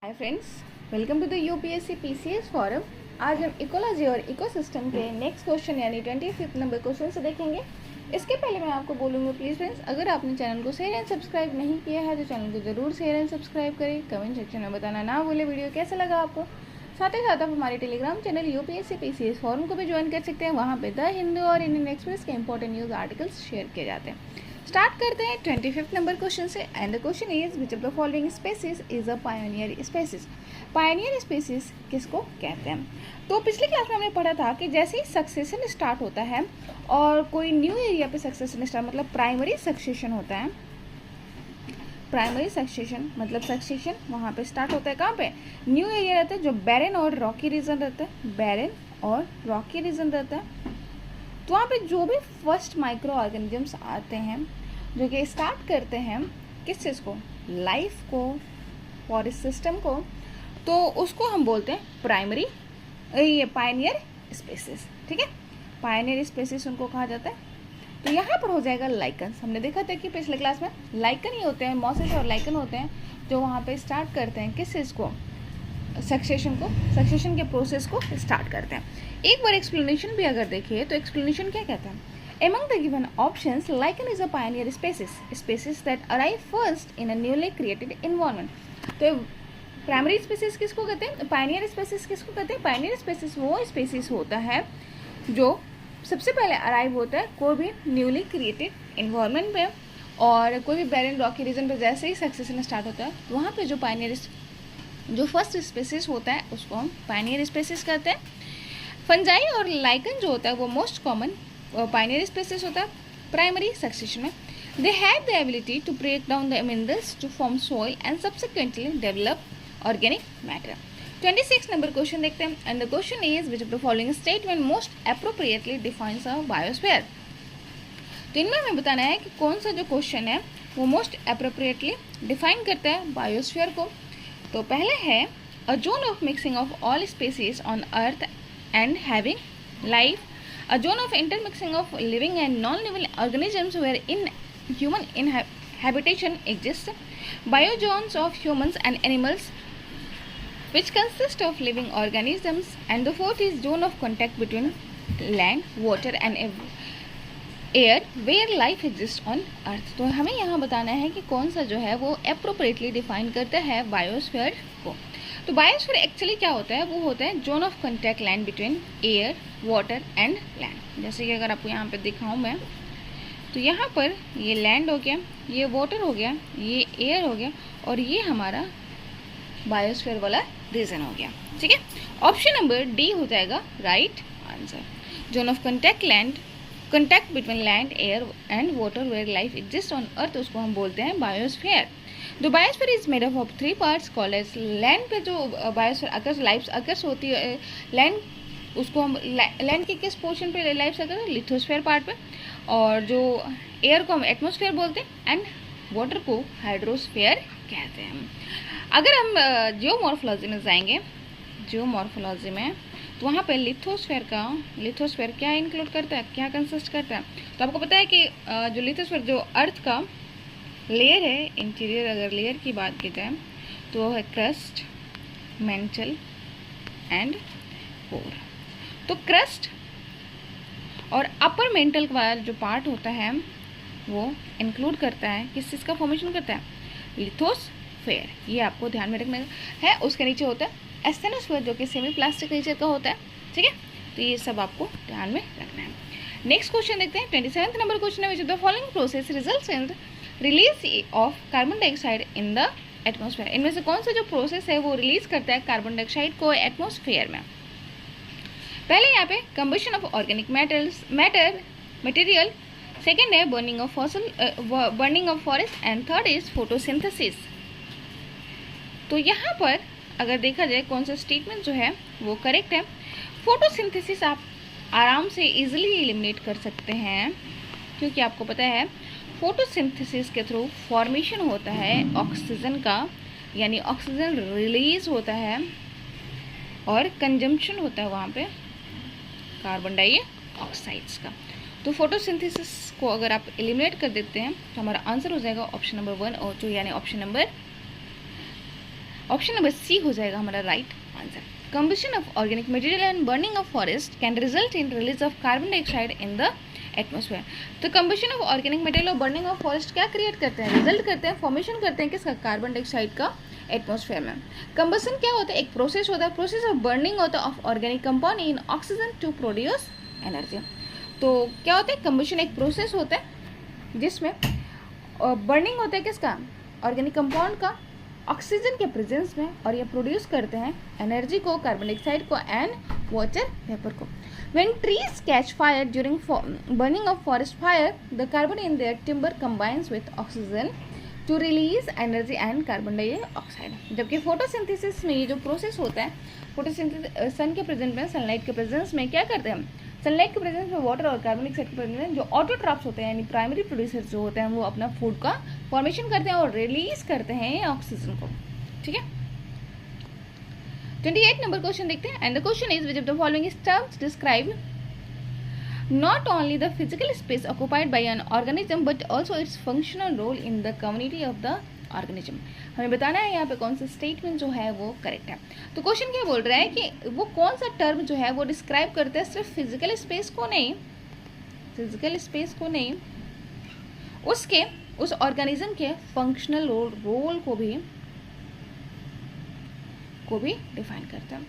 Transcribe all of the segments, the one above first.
Hi friends, welcome to the UPSC PCS forum. आज हम ecology और इकोसिस्टम के नेक्स्ट क्वेश्चन यानी 25 नंबर क्वेश्चन से देखेंगे। इसके पहले मैं आपको बोलूँगी प्लीज़ फ्रेंड्स, अगर आपने चैनल को शेयर एंड सब्सक्राइब नहीं किया है तो चैनल को ज़रूर शेयर एंड सब्सक्राइब करें। कमेंट सेक्शन में बताना ना भूले वीडियो कैसा लगा आपको। साथ ही साथ आप हमारे Telegram channel UPSC PCS forum को भी ज्वाइन कर सकते हैं। वहाँ पे द हिंदू और इंडियन एक्सप्रेस के इंपॉर्टेंट न्यूज़ आर्टिकल्स शेयर किए जाते हैं। स्टार्ट करते हैं 25 नंबर क्वेश्चन से। And the question is which of the following species is a pioneer species. Pioneer species किसको कहते हैं? तो पिछले क्लास में हमने पढ़ा था कि जैसे ही सक्सेशन स्टार्ट होता है और कोई न्यू एरिया पे सक्सेशन स्टार्ट मतलब प्राइमरी सक्सेशन होता है। प्राइमरी सक्सेशन मतलब सक्सेशन वहाँ पे स्टार्ट होता है कहाँ पे? न्यू एरिया रहता है जो बैरन और रॉकी रीजन रहता है। बैरन और रॉकी रीजन रहता है। तो वहाँ पे जो भी फर्स्ट माइक्रो ऑर्गेनिजम्स आते हैं जो कि स्टार्ट करते हैं किस चीज़ को? लाइफ को, फॉरेस्ट सिस्टम को, तो उसको हम बोलते हैं प्राइमरी ये पायनियर स्पेसिस। ठीक है, पायनियर स्पेसिस उनको कहा जाता है। तो यहाँ पर हो जाएगा लाइकन्स। हमने देखा था कि पिछले क्लास में लाइकन ही होते हैं, मॉसेस और लाइकन होते हैं जो वहाँ पे स्टार्ट करते हैं किस चीज़ को? सक्सेशन के प्रोसेस को स्टार्ट करते हैं। एक बार एक्सप्लेनेशन भी अगर देखिए तो एक्सप्लेनेशन क्या कहता है? Among the given options, lichen is a pioneer species that arrive first in a newly created environment. तो प्राइमरी स्पेसिस किसको कहते हैं? पायनियर स्पेसिस किसको कहते हैं? पायनियर स्पेसिस वो स्पेसिस होता है जो सबसे पहले अराइव होता है कोई भी न्यूली क्रिएटेड इन्वायरमेंट पे, और कोई भी बैरन रॉकी रीजन पे जैसे ही सक्सेशन स्टार्ट होता है वहाँ पे जो फर्स्ट स्पेसिस होता है उसको हम पायनियर स्पेसिस कहते हैं। फंजाई और लाइकन जो होता है वो मोस्ट कॉमन पायनियर स्पेसिस होता है प्राइमरी सक्सेशन में। They have the ability to break down the minerals to form soil and subsequently develop organic matter. 26 number question देखते हैं। And the question is which of the following statement most appropriately defines a biosphere. तो इनमें हमें बताना है कि कौन सा जो क्वेश्चन है वो मोस्ट अप्रोप्रिएटली डिफाइन करता है बायोस्फीयर को। तो पहले है a zone of mixing of all species on earth and having life, a zone of intermixing of living and non-living organisms wherein human habitation exists, biozones of humans and animals which consist of living organisms, and the fourth is zone of contact between land, water and air where life exists on earth। तो हमें यहाँ बताना है कि कौन सा जो है वो appropriately define करता है बायोस्फीयर को। तो बायोस्फीयर एक्चुअली क्या होता है? वो होता है zone of contact land between air, water and land. जैसे कि अगर आपको यहाँ पे दिखाऊँ मैं, तो यहाँ पर ये लैंड हो गया, ये वाटर हो गया, ये एयर हो गया, और ये हमारा बायोस्फीयर वाला रीजन हो गया। ठीक है, ऑप्शन नंबर डी हो जाएगा right answer. Zone of contact between land, air and water where life exist on earth, उसको हम बोलते हैं biosphere. The biosphere is made up of 3 parts called as. Land पे जो बायोस्फीयर अकर्स लाइफ अकर्स होती है लैंड, उसको हम लैंड के किस पोर्शन पे लाइफ अकर? लिथोस्फीयर पार्ट पे। और जो एयर को हम एटमॉस्फेयर बोलते हैं एंड वाटर को हाइड्रोस्फीयर कहते हैं। अगर हम जियोमॉर्फोलॉजी में जाएंगे, जियोमॉर्फोलॉजी में, तो वहाँ पे लिथोस्फीयर क्या इंक्लूड करता है, क्या कंसिस्ट करता है? तो आपको पता है कि जो लिथोस्फीयर जो अर्थ का लेयर है, इंटीरियर अगर लेयर की बात की जाए तो वो है क्रस्ट, मेंटल एंड कोर। तो क्रस्ट और अपर मेंटल वाला जो पार्ट होता है वो इंक्लूड करता है किस चीज़ का फॉर्मेशन करता है? लिथोस्फीयर। ये आपको ध्यान में रखना है। उसके नीचे होता है एस्थेनोस्फीयर जो कि सेमी प्लास्टिक नेचर का होता है। ठीक है, तो ये सब आपको ध्यान में रखना है। नेक्स्ट क्वेश्चन देखते हैं। 27 नंबर क्वेश्चन है which of the following process results in release of carbon dioxide in the atmosphere. इनमें से कौन सा जो प्रोसेस है वो रिलीज करता है कार्बन डाइऑक्साइड को एटमॉस्फेयर में? पहले यहाँ पे combustion of organic material, second है burning of forest and third is photosynthesis. तो यहाँ पर अगर देखा जाए कौन सा स्टेटमेंट जो है वो करेक्ट है। फोटोसिंथेसिस आप आराम से इजीली एलिमिनेट कर सकते हैं क्योंकि आपको पता है फोटोसिंथेसिस के थ्रू फॉर्मेशन होता है ऑक्सीजन का, यानी ऑक्सीजन रिलीज होता है और कंजम्पशन होता है वहाँ पे कार्बन डाइऑक्साइड्स का। तो फोटोसिंथेसिस को अगर आप एलिमिनेट कर देते हैं तो हमारा आंसर हो जाएगा ऑप्शन नंबर 1 और 2 यानी option number option number C हो जाएगा हमारा right answer. Combustion of organic material and burning of forest can result in release of carbon dioxide in the atmosphere. तो कंबशन ऑफ ऑर्गेनिक मटेरियल और burning of forest क्या create करते हैं, result करते हैं, फॉर्मेशन करते हैं किसका, कार्बन डाइऑक्साइड का एटमोसफेयर में। कंबशन क्या होता है, एक प्रोसेस होता है, प्रोसेस ऑफ बर्निंग होता है of organic compound in oxygen to produce energy. तो क्या होता है, कंबशन एक प्रोसेस होता है जिसमें बर्निंग होता है किसका, ऑर्गेनिक कंपाउंड का ऑक्सीजन के प्रेजेंस में, और ये प्रोड्यूस करते हैं एनर्जी को, कार्बन डाइऑक्साइड को एंड वाटर वेपर को। When trees catch fire during burning of forest fire, the carbon in their timber combines with oxygen to release energy and carbon dioxide। जबकि photosynthesis में ये जो process होता है, photosynthesis सन के presence में, सनलाइट के प्रेजेंस में क्या करते हैं, सनलाइट के प्रेजेंस में वाटर और कार्बन डाइऑक्साइड के प्रेजेंस में जो ऑटोट्रॉप्स होते हैं यानी प्राइमरी प्रोड्यूसर्स जो होते हैं वो अपना फूड का फॉर्मेशन करते हैं और रिलीज करते हैं ऑक्सीजन को। ठीक है, 28 नंबर क्वेश्चन देखते हैं। And the question is which of the following terms describe not only the physical space occupied by an organism but also its functional role in the community of the organism। हमें बताना है यहाँ पे कौन सा statement जो है वो करेक्ट है। तो क्वेश्चन क्या बोल रहा है कि वो कौन सा टर्म जो है वो डिस्क्राइब करता है सिर्फ फिजिकल स्पेस को नहीं, फिजिकल स्पेस को नहीं, उसके उस ऑर्गेनिज्म के फंक्शनल रोल को भी डिफाइन करता है।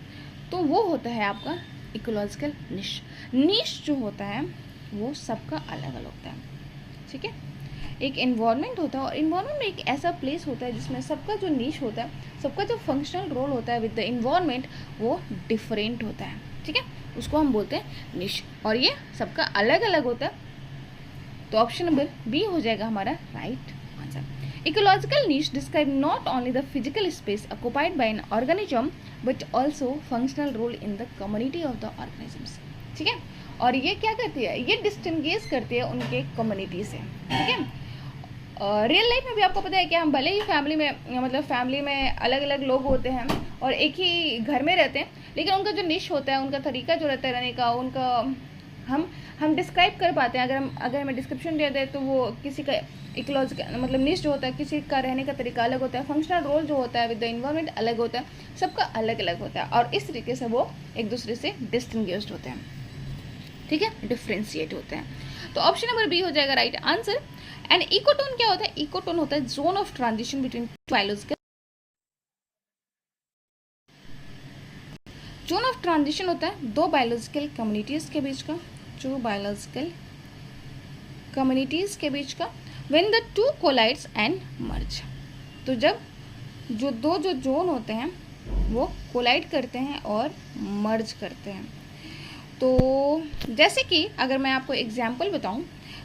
तो वो होता है आपका इकोलॉजिकल निश। निश जो होता है वो सबका अलग अलग होता है। ठीक है, एक इन्वायरमेंट होता है और इन्वायरमेंट में एक ऐसा प्लेस होता है जिसमें सबका जो निश होता है, सबका जो फंक्शनल रोल होता है विद द इन्वायरमेंट वो डिफरेंट होता है। ठीक है, उसको हम बोलते हैं निश, और ये सबका अलग अलग होता है। तो ऑप्शन नंबर बी हो जाएगा हमारा right answer. Ecological niche describe not only the physical space occupied by an organism but also functional role in the community of the organisms। ठीक है, और ये क्या करती है, ये डिस्टिंग्विश करती है उनके कम्युनिटी से। ठीक है, रियल लाइफ में भी आपको पता है कि हम भले ही फैमिली में मतलब फैमिली में अलग अलग लोग होते हैं और एक ही घर में रहते हैं, लेकिन उनका जो निश होता है, उनका तरीका जो रहता है रहने का, उनका हम डिस्क्राइब कर पाते हैं। अगर हमें डिस्क्रिप्शन दे दें तो वो किसी का इकोलॉजिकल मतलब निश जो होता है, किसी का रहने का तरीका अलग होता है, फंक्शनल रोल जो होता है विद द इन्वायरमेंट अलग होता है, सबका अलग अलग होता है और इस तरीके से वो एक दूसरे से डिस्टिंग्विश्ड होते हैं। ठीक है, डिफ्रेंशिएट होते हैं। तो ऑप्शन नंबर बी हो जाएगा राइट आंसर। एंड इकोटोन क्या होता है, इकोटोन होता है zone of transition between biological, zone of transition होता है दो बायोलॉजिकल कम्युनिटीज के बीच का, जो बायोलॉजिकल कम्युनिटीज के बीच का, when the two collides and merge। तो जब जो दो जो जोन होते हैं वो कोलाइड करते हैं और मर्ज करते हैं। तो जैसे कि अगर मैं आपको एग्जांपल बताऊं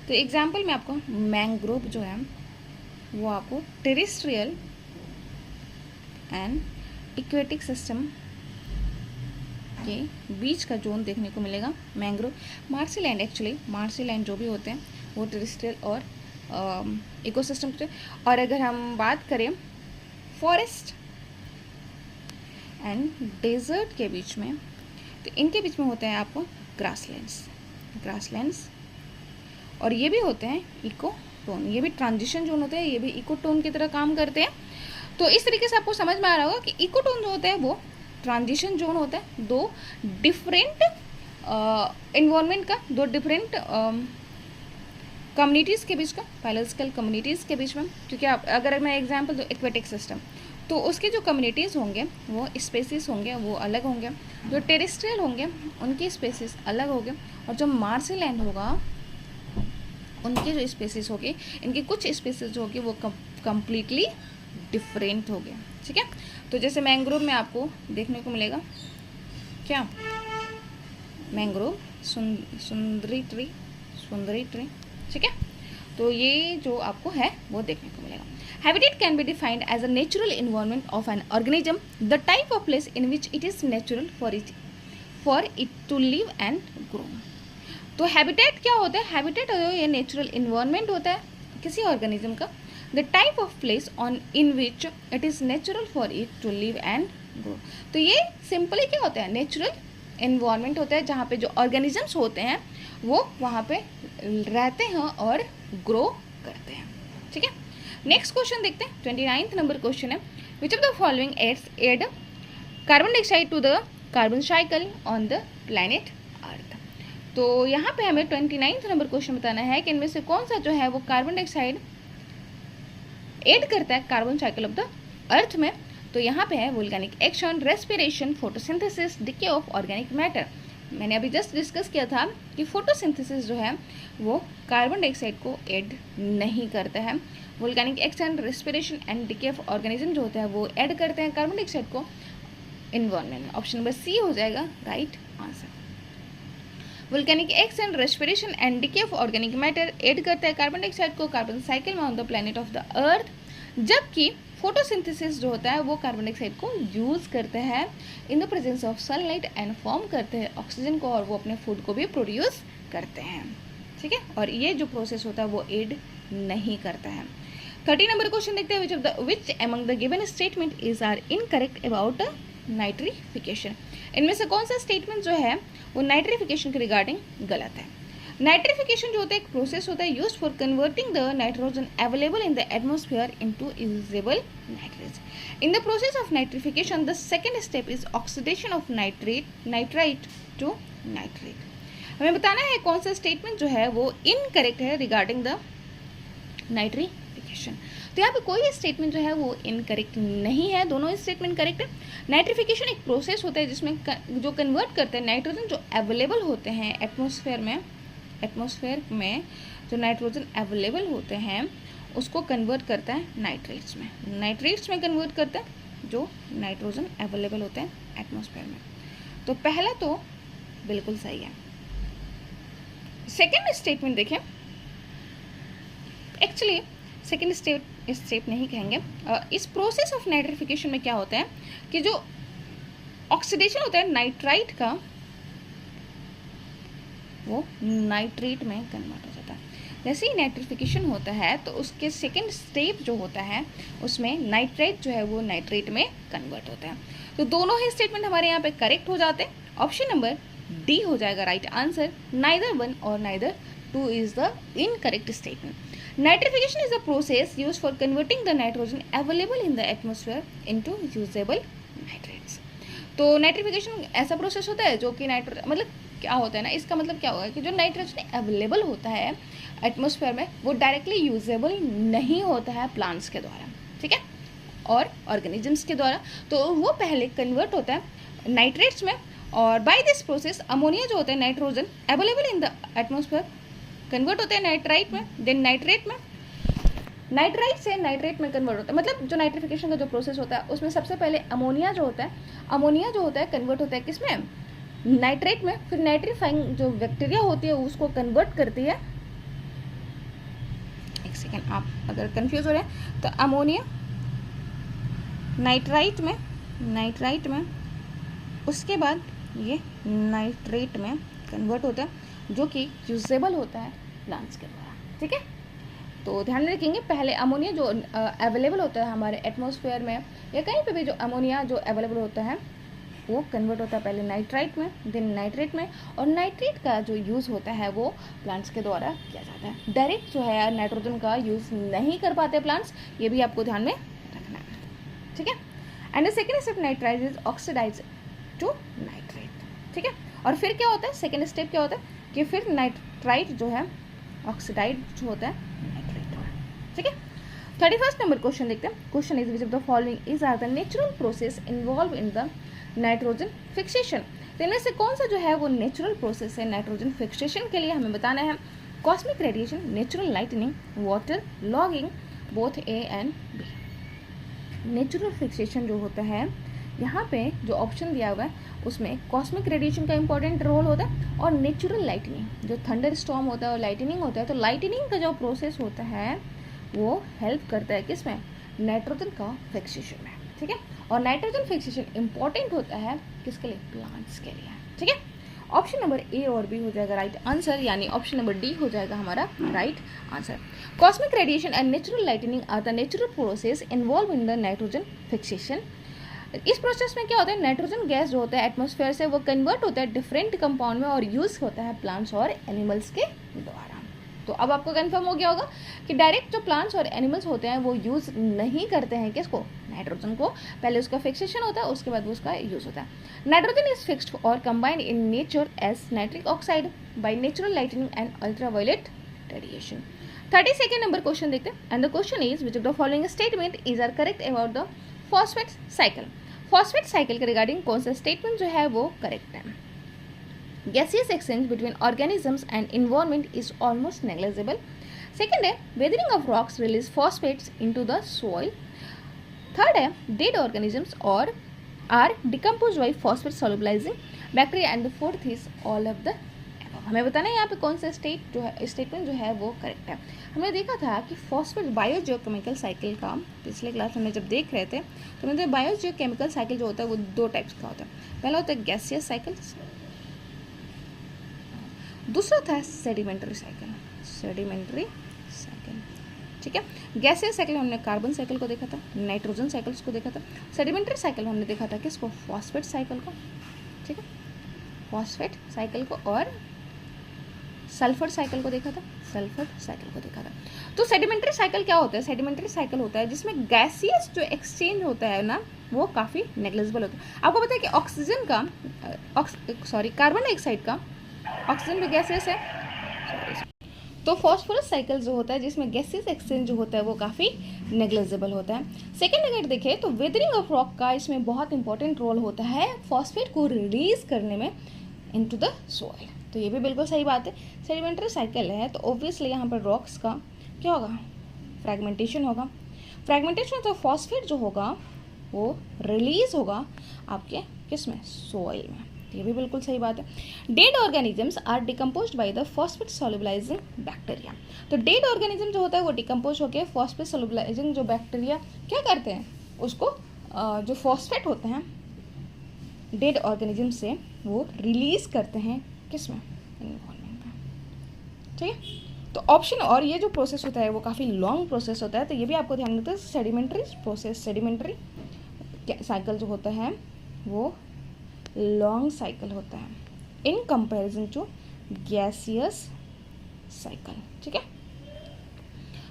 तो एग्जांपल में आपको मैंग्रोव जो है वो आपको टेरेस्ट्रियल एंड एक्वेटिक सिस्टम के बीच का जोन देखने को मिलेगा। मैंग्रोव, मार्सीलैंड, एक्चुअली मार्सीलैंड जो भी होते हैं वो टेरेस्ट्रियल और इकोसिस्टम से। और अगर हम बात करें फॉरेस्ट एंड डेजर्ट के बीच में, तो इनके बीच में होते हैं आपको ग्रासलैंड्स और ये भी होते हैं इकोटोन। ये भी ट्रांजिशन जोन होते हैं, ये भी इकोटोन की तरह काम करते हैं। तो इस तरीके से आपको समझ में आ रहा होगा कि इकोटोन जो होता है वो ट्रांजिशन जोन होता है दो डिफरेंट इन्वायरमेंट का, दो डिफरेंट कम्युनिटीज़ के बीच का, बायोलॉजिकल कम्युनिटीज़ के बीच में। क्योंकि आप अगर मैं एग्जांपल दो एक्वेटिक सिस्टम, तो उसके जो कम्युनिटीज़ होंगे वो स्पेसीज होंगे वो अलग होंगे, जो टेरेस्ट्रियल होंगे उनकी स्पेसीज अलग होंगे, और जो मार्सीलैंड होगा उनकी जो स्पेसीज होगी, इनकी कुछ स्पेसीज जो होगी वो कम्प्लीटली डिफरेंट हो गए। ठीक है, तो जैसे मैंग्रोव में आपको देखने को मिलेगा क्या, मैंग्रोव, सुंदरी ट्री। ठीक है, तो ये जो आपको है वो देखने को मिलेगा। Habitat can be defined as a natural environment of an organism, the type of place in which it is natural for it to live and grow. तो हैबिटेट क्या होता है, हैबिटेट ये नेचुरल इन्वायरमेंट होता है किसी ऑर्गेनिज्म का, the type of place on in which it is natural for it to live and grow. तो ये सिंपली क्या होता है, नेचुरल इन्वायरमेंट होता है जहाँ पे जो ऑर्गेनिजम्स होते हैं वो वहाँ पे रहते हैं और ग्रो करते हैं। ठीक है, नेक्स्ट क्वेश्चन देखते हैं। 29 नंबर क्वेश्चन है, which of the following add carbon dioxide to the carbon cycle on the planet earth. तो यहाँ पे हमें 29 नंबर क्वेश्चन बताना है कि इनमें से कौन सा जो है वो कार्बन डाइऑक्साइड ऐड करता है carbon cycle of the earth में। तो यहाँ पे है volcanic action, respiration, photosynthesis, decay of organic matter. मैंने अभी जस्ट डिस्कस किया था कि फोटोसिंथेसिस जो है वो कार्बन डाइऑक्साइड को ऐड नहीं करता है। Volcanic action, respiration and decay of organism जो होता है वो ऐड करते हैं कार्बन डाइऑक्साइड को इन्वायरमेंट में। ऑप्शन नंबर सी हो जाएगा right answer. Volcanic action, respiration and decay of organic matter add करता है कार्बन डाइऑक्साइड को कार्बन साइकिल में on the planet of the earth, जबकि फोटोसिंथेसिस जो होता है वो कार्बन डाइऑक्साइड को यूज़ करते हैं in the presence of sunlight and form करते हैं ऑक्सीजन को, और वो अपने फूड को भी प्रोड्यूस करते हैं। ठीक है, और ये जो प्रोसेस होता है वो ऐड नहीं करता है। 30 नंबर क्वेश्चन देखते हैं, which among the given statement is are incorrect about nitrification. इनमें से कौन सा स्टेटमेंट जो है वो नाइट्रिफिकेशन के रिगार्डिंग गलत है। नाइट्रिफिकेशन जो होता है एक प्रोसेस होता है used for converting the nitrogen available in the atmosphere into usable nitrate. In the process of nitrification the second step is oxidation of nitrite to nitrate. हमें बताना है कौन सा स्टेटमेंट जो है वो इनकरेक्ट है रिगार्डिंग द नाइट्रिफिकेशन। तो यहाँ पे कोई स्टेटमेंट जो है वो इनकरेक्ट नहीं है, दोनों स्टेटमेंट करेक्ट है। नाइट्रिफिकेशन एक प्रोसेस होता है जिसमें जो कन्वर्ट करते हैं नाइट्रोजन जो अवेलेबल होते हैं एटमॉस्फेयर में जो नाइट्रोजन अवेलेबल होते हैं उसको कन्वर्ट करता है नाइट्रेट्स में कन्वर्ट करता है जो नाइट्रोजन अवेलेबल होते हैं एटमॉस्फेयर में। तो पहला तो बिल्कुल सही है। सेकेंड स्टेटमेंट देखें, एक्चुअली सेकेंड स्टेप नहीं कहेंगे। इस प्रोसेस ऑफ नाइट्रिफिकेशन में क्या होता है कि जो ऑक्सीडेशन होता है नाइट्राइट का वो नाइट्रेट में कन्वर्ट हो जाता है। जैसे ही नाइट्रिफिकेशन होता है तो उसके सेकेंड स्टेप जो होता है उसमें नाइट्राइट जो है वो नाइट्रेट में कन्वर्ट होता है। तो दोनों ही स्टेटमेंट हमारे यहाँ पे करेक्ट हो जाते हैं। ऑप्शन नंबर डी हो जाएगा राइट आंसर। नाइदर 1 और neither 2 is the incorrect statement. Nitrification is a process used for converting the nitrogen available in the atmosphere into usable nitrates. तो नाइट्रिफिकेशन ऐसा प्रोसेस होता है जो कि मतलब क्या होता है ना, इसका मतलब क्या होगा कि जो नाइट्रोजन अवेलेबल होता है एटमॉस्फेयर में वो डायरेक्टली यूजेबल नहीं होता है प्लांट्स के द्वारा, ठीक है, और ऑर्गेनिजम्स के द्वारा। तो वो पहले कन्वर्ट होता है नाइट्रेट्स में, और बाय दिस प्रोसेस अमोनिया जो होता है nitrogen available in the atmosphere convert होता है नाइट्राइट में, देन नाइट्रेट में, नाइट्राइट से नाइट्रेट में कन्वर्ट होता है। मतलब जो नाइट्रिफिकेशन का जो प्रोसेस होता है उसमें सबसे पहले अमोनिया जो होता है कन्वर्ट होता है किसमें, नाइट्रेट में। फिर नाइट्रीफाइंग जो बैक्टीरिया होती है उसको कन्वर्ट करती है। एक सेकेंड, आप अगर कंफ्यूज हो रहे हैं तो अमोनिया नाइट्राइट में उसके बाद ये नाइट्रेट में कन्वर्ट होता है जो कि यूजेबल होता है प्लांट्स के द्वारा, ठीक है। तो ध्यान रखेंगे पहले अमोनिया जो अवेलेबल होता है हमारे एटमॉस्फेयर में या कहीं पे भी जो अमोनिया जो अवेलेबल होता है वो कन्वर्ट होता है पहले नाइट्राइट में, देन नाइट्रेट में, और नाइट्रेट का जो यूज़ होता है वो प्लांट्स के द्वारा किया जाता है। डायरेक्ट जो है नाइट्रोजन का यूज़ नहीं कर पाते प्लांट्स, ये भी आपको ध्यान में रखना है, ठीक है। And the second step nitrites is oxidise to nitrate, ठीक है। और फिर क्या होता है, सेकेंड स्टेप क्या होता है कि फिर नाइट्राइट जो है ऑक्सीडाइड जो होता है नाइट्रेट हो, ठीक है। 31 नंबर क्वेश्चन देखते हैं। Question is which of the following is are the natural process involve in the nitrogen fixation. तो इनमें से कौन सा जो है वो नेचुरल प्रोसेस है नाइट्रोजन फिक्सेशन के लिए हमें बताना है। Cosmic radiation, natural lightning, water logging, both A and B. Natural fixation जो होता है यहाँ पे जो ऑप्शन दिया हुआ है उसमें कॉस्मिक रेडिएशन का इंपॉर्टेंट रोल होता है, और नेचुरल लाइटनिंग जो थंडर स्टॉर्म होता है और लाइटनिंग होता है। तो लाइटनिंग का जो प्रोसेस होता है वो हेल्प करता है किसमें, नाइट्रोजन का फिक्सेशन में, ठीक है। और नाइट्रोजन फिक्सेशन इंपॉर्टेंट होता है किसके लिए, प्लांट्स के लिए, ठीक है। ऑप्शन नंबर ए और बी हो जाएगा राइट आंसर, यानी ऑप्शन नंबर डी हो जाएगा हमारा right answer. Cosmic radiation and natural lightning are the natural process involve in the nitrogen fixation. इस प्रोसेस में क्या होता है, नाइट्रोजन गैस जो होता है एटमॉस्फेयर से वो कन्वर्ट होता है डिफरेंट कंपाउंड में और यूज़ होता है प्लांट्स और एनिमल्स के द्वारा। तो अब आपको कंफर्म हो गया होगा कि डायरेक्ट जो प्लांट्स और एनिमल्स होते हैं वो यूज़ नहीं करते हैं किसको, नाइट्रोजन को पहले उसका फिक्सेशन होता है, उसके बाद वो उसका यूज होता है। नाइट्रोजन इज फिक्स्ड और combined in nature as nitric oxide by natural lightning and ultraviolet radiation. 32nd number question देखते हैं, and the question is which of the following statement is are correct about the phosphate cycle. Phosphate cycle के regarding कौन सा statement जो है वो correct है? Gaseous exchange between organisms and environment is almost negligible. Second है, weathering of rocks release phosphates into the soil. Third है, dead organisms or are decomposed by phosphate solubilizing bacteria. And the fourth is all of the above. हमें बताना है यहाँ पे कौन सा statement जो है वो करेक्ट है। हमने देखा था कि फॉस्फेट बायोजियोकेमिकल साइकिल का पिछले क्लास में जब देख रहे थे तो हमने बायोजियोकेमिकल साइकिल जो होता है वो दो टाइप्स का होता है। पहला होता है गैसियस साइकिल, दूसरा था सेडिमेंट्री साइकिल। ठीक है, गैसियस साइकिल में हमने कार्बन साइकिल को देखा था, नाइट्रोजन साइकिल्स को देखा था। सेडिमेंट्री साइकिल में हमने देखा था किसको? फॉस्फेट साइकिल को। ठीक है, फॉस्फेट साइकिल को और सल्फर साइकिल को देखा था, तो सेडिमेंट्री साइकिल क्या होता है? सेडिमेंट्री साइकिल होता है जिसमें गैसियस जो एक्सचेंज होता है ना वो काफ़ी नेग्लिजिबल होता है। आपको पता है कि ऑक्सीजन का कार्बन डाइऑक्साइड का ऑक्सीजन भी गैसेस है, तो फॉस्फोरस साइकिल जो होता है जिसमें गैसेस एक्सचेंज जो होता है वो काफ़ी नेग्लिजिबल होता है। सेकेंड अगर देखें तो वेदरिंग ऑफ रॉक का इसमें बहुत इंपॉर्टेंट रोल होता है फॉस्फेट को रिलीज करने में इनटू द सॉइल, तो ये भी बिल्कुल सही बात है। सेडिमेंट्री साइकिल है तो ऑब्वियसली यहाँ पर रॉक्स का क्या होगा? फ्रैगमेंटेशन होगा। फ्रैगमेंटेशन तो फॉस्फेट जो होगा वो रिलीज होगा आपके किस में? सॉइल में, ये भी बिल्कुल सही बात है। Dead organisms are decomposed by the phosphate solubilizing bacteria, तो डेड ऑर्गेनिज्म जो होता है वो डिकम्पोज होकर फॉस्फेट सोलुबलाइजिंग जो बैक्टीरिया क्या करते हैं उसको जो फॉस्फेट होते हैं डेड ऑर्गेनिज्म से वो रिलीज करते हैं किस में? एनवायरनमेंट में। ठीक है, तो ऑप्शन और ये जो प्रोसेस होता है वो काफ़ी लॉन्ग प्रोसेस होता है, तो ये भी आपको ध्यान रखना है। सेडिमेंट्री प्रोसेस, सेडिमेंट्री साइकिल जो होता है वो लॉन्ग साइकिल होता है in comparison to gaseous cycle. ठीक है,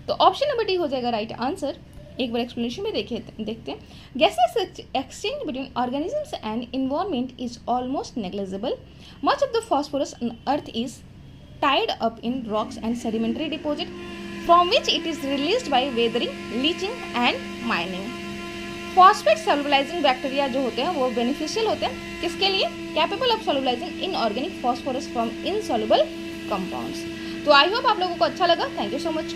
तो ऑप्शन नंबर डी हो जाएगा राइट आंसर। एक बार एक्सप्लेनेशन में देखते हैं। Gaseous exchange between organisms and environment is almost negligible. Much of the phosphorus on earth is tied up in rocks and sedimentary deposit from which it is released by weathering, leaching and mining. Phosphate solubilizing bacteria जो होते हैं वो beneficial होते हैं किसके लिए? Capable of solubilising inorganic phosphorus from insoluble compounds. तो I hope आप लोगों को अच्छा लगा। Thank you so much.